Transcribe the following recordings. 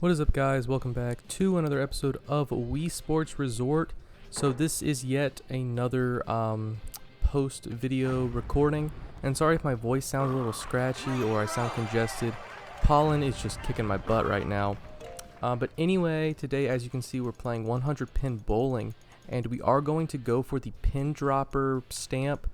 What is up, guys? Welcome back to another episode of Wii Sports Resort. So this is yet another post video recording, and sorry if my voice sounds a little scratchy or I sound congested. Pollen is just kicking my butt right now. But anyway, today, as you can see, we're playing 100 pin bowling, and we are going to go for the pin dropper stamp.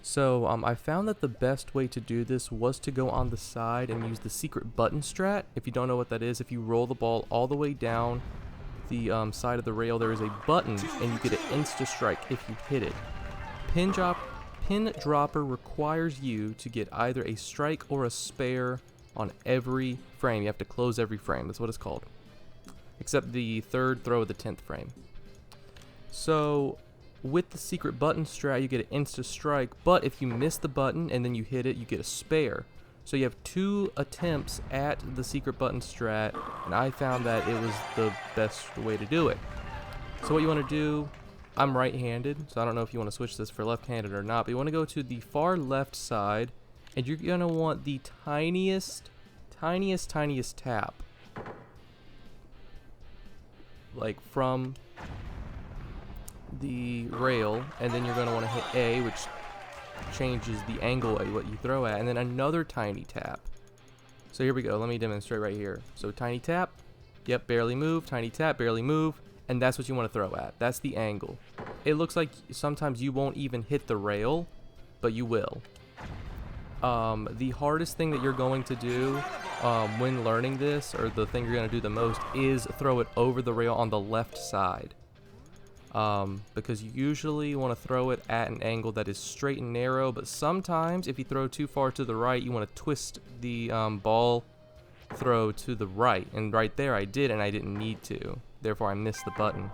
So I found that the best way to do this was to go on the side and use the secret button strat. If you don't know what that is, if you roll the ball all the way down the side of the rail, there is a button and you get an insta strike if you hit it. Pin dropper requires you to get either a strike or a spare on every frame. You have to close every frame. That's what it's called. Except the third throw of the 10th frame. So with the secret button strat, you get an insta strike, but if you miss the button and then you hit it, you get a spare. So you have 2 attempts at the secret button strat, and I found that it was the best way to do it. So what you want to do, I'm right-handed, so I don't know if you want to switch this for left-handed or not, but you want to go to the far left side, and you're going to want the tiniest tap. Like from the rail, and then you're going to want to hit A, which changes the angle at what you throw at, and then another tiny tap. So here we go, let me demonstrate right here. So tiny tap, yep, barely move, tiny tap, barely move, and that's what you want to throw at. That's the angle. It looks like sometimes you won't even hit the rail, but you will. The hardest thing that you're going to do when learning this, or the thing you're going to do the most, is throw it over the rail on the left side. Because you usually want to throw it at an angle that is straight and narrow, but sometimes if you throw too far to the right, you want to twist the ball throw to the right, and right there I did, and I didn't need to, therefore I missed the button.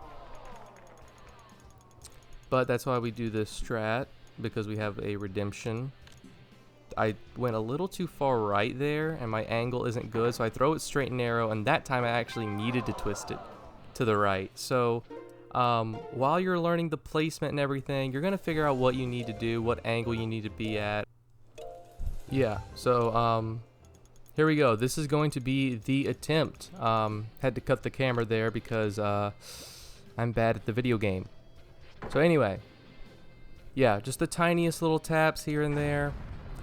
But that's why we do this strat, because we have a redemption. I went a little too far right there, and my angle isn't good, so I throw it straight and narrow, and that time I actually needed to twist it to the right. So while you're learning the placement and everything, you're going to figure out what you need to do, what angle you need to be at. Yeah, so here we go. This is going to be the attempt. Had to cut the camera there because I'm bad at the video game. So anyway, yeah, just the tiniest little taps here and there.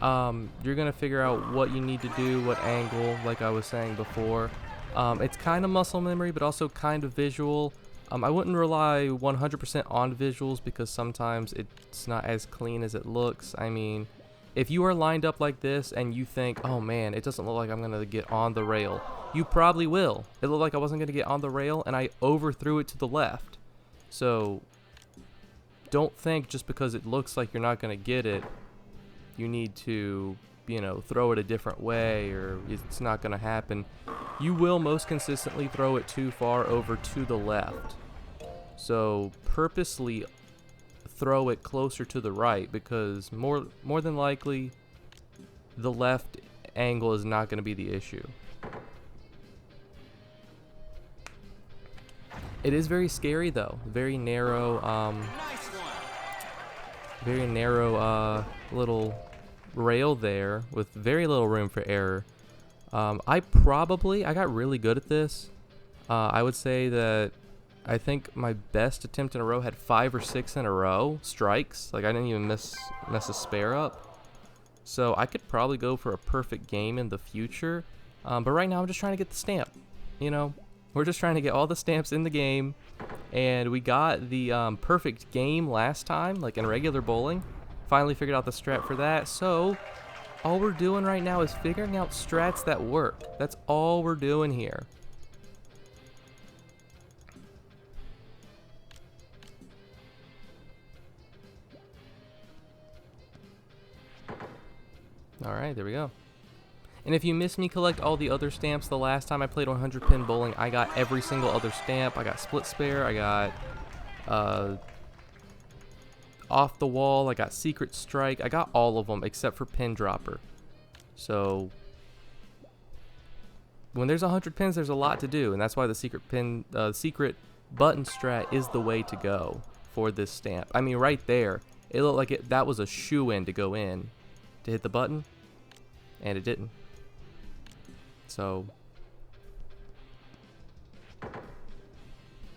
You're going to figure out what you need to do, what angle, like I was saying before. It's kind of muscle memory, but also kind of visual. I wouldn't rely 100% on visuals because sometimes it's not as clean as it looks. I mean, if you are lined up like this and you think, oh man, it doesn't look like I'm going to get on the rail, you probably will. It looked like I wasn't going to get on the rail and I overthrew it to the left. So don't think just because it looks like you're not going to get it, you need to, throw it a different way or it's not going to happen. You will most consistently throw it too far over to the left. So purposely throw it closer to the right, because more than likely the left angle is not going to be the issue. It is very scary though. Very narrow little rail there with very little room for error. I got really good at this. I would say that I think my best attempt in a row had 5 or 6 in a row strikes. Like I didn't even mess a spare up. So I could probably go for a perfect game in the future. But right now I'm just trying to get the stamp. We're just trying to get all the stamps in the game. And we got the perfect game last time, like in regular bowling. Finally figured out the strat for that. So all we're doing right now is figuring out strats that work. That's all we're doing here. Alright, there we go. And if you missed me collect all the other stamps, the last time I played 100 pin bowling, I got every single other stamp. I got split spare, I got off the wall, I got secret strike, I got all of them except for pin dropper. So when there's 100 pins, there's a lot to do, and that's why the secret button strat is the way to go for this stamp. I mean, right there, it looked like that was a shoe-in to go in to hit the button, and it didn't. So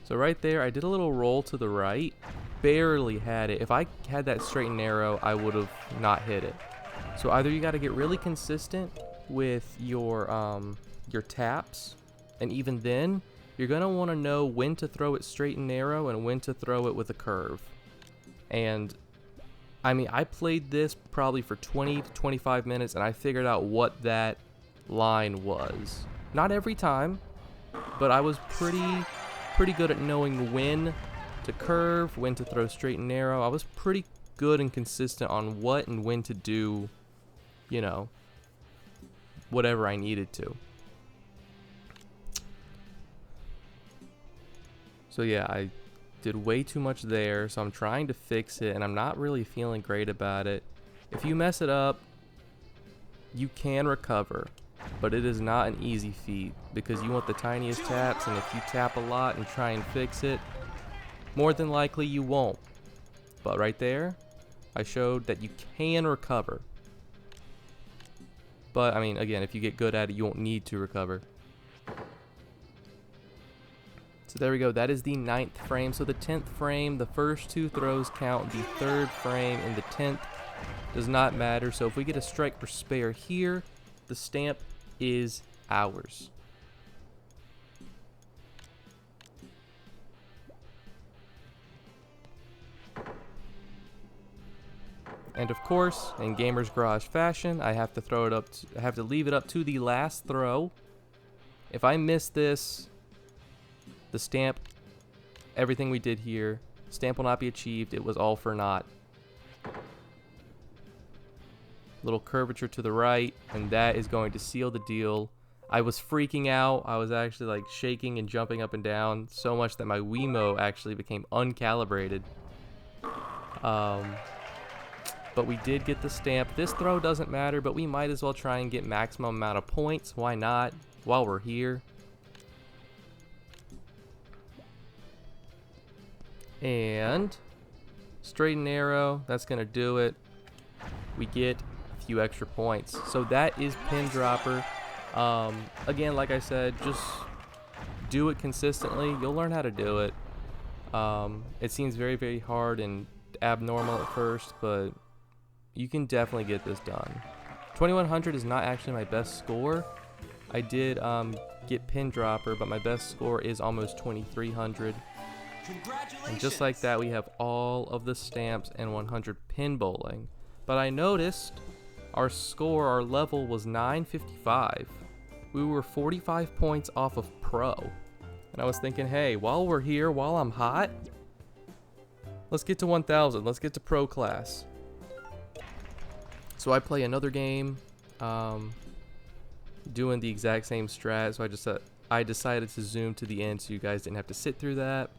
So right there, I did a little roll to the right. Barely had it. If I had that straight and narrow, I would have not hit it. So either you got to get really consistent with your taps, and even then, you're going to want to know when to throw it straight and narrow and when to throw it with a curve. And I mean, I played this probably for 20 to 25 minutes and I figured out what that line was. Not every time, but I was pretty good at knowing when to curve, when to throw straight and narrow. I was pretty good and consistent on what and when to do, you know, whatever I needed to. So yeah, I did way too much there, so I'm trying to fix it, and I'm not really feeling great about it. If you mess it up, you can recover, but it is not an easy feat, because you want the tiniest taps, and if you tap a lot and try and fix it, more than likely you won't. But right there, I showed that you can recover. But, I mean, again, if you get good at it, you won't need to recover. So there we go, that is the 9th frame. So the 10th frame, the first 2 throws count. The 3rd frame and the 10th does not matter. So if we get a strike or spare here, the stamp is ours. And of course, in Gamer's Garage fashion, I have to leave it up to the last throw. If I miss this, the stamp, everything we did here, stamp will not be achieved. It was all for naught. Little curvature to the right, and that is going to seal the deal. I was freaking out. I was actually like shaking and jumping up and down so much that my Wiimote actually became uncalibrated. But we did get the stamp. This throw doesn't matter, but we might as well try and get maximum amount of points. Why not? While we're here. And straight and narrow, that's gonna do it. We get a few extra points. So that is Pin Dropper. Again, like I said, just do it consistently. You'll learn how to do it. It seems very, very hard and abnormal at first, but you can definitely get this done. 2100 is not actually my best score. I did get Pin Dropper, but my best score is almost 2300. And just like that, we have all of the stamps and 100 pin bowling. But I noticed our score, our level was 955. We were 45 points off of pro. And I was thinking, hey, while we're here, while I'm hot, let's get to 1000. Let's get to pro class. So I play another game, doing the exact same strat. So I decided to zoom to the end so you guys didn't have to sit through that.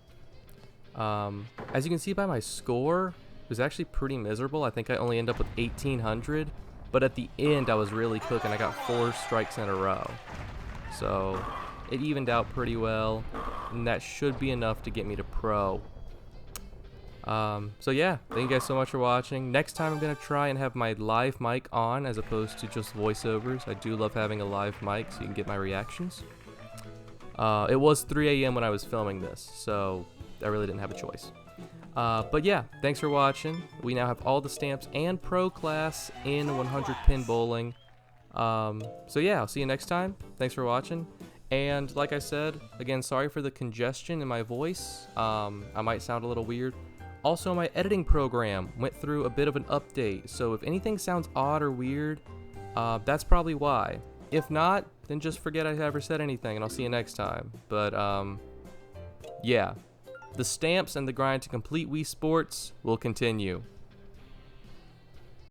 As you can see by my score, it was actually pretty miserable. I think I only ended up with 1800, but at the end I was really cooking. I got 4 strikes in a row, so it evened out pretty well, and that should be enough to get me to pro. So yeah, thank you guys so much for watching. Next time I'm gonna try and have my live mic on as opposed to just voiceovers. I do love having a live mic so you can get my reactions. It was 3 a.m. when I was filming this, so I really didn't have a choice. But yeah, thanks for watching. We now have all the stamps and pro class in 100 pin bowling. So yeah, I'll see you next time. Thanks for watching. And like I said, again, sorry for the congestion in my voice. I might sound a little weird. Also, my editing program went through a bit of an update, so if anything sounds odd or weird, that's probably why. If not, then just forget I ever said anything, and I'll see you next time. But yeah. The stamps and the grind to complete Wii Sports will continue.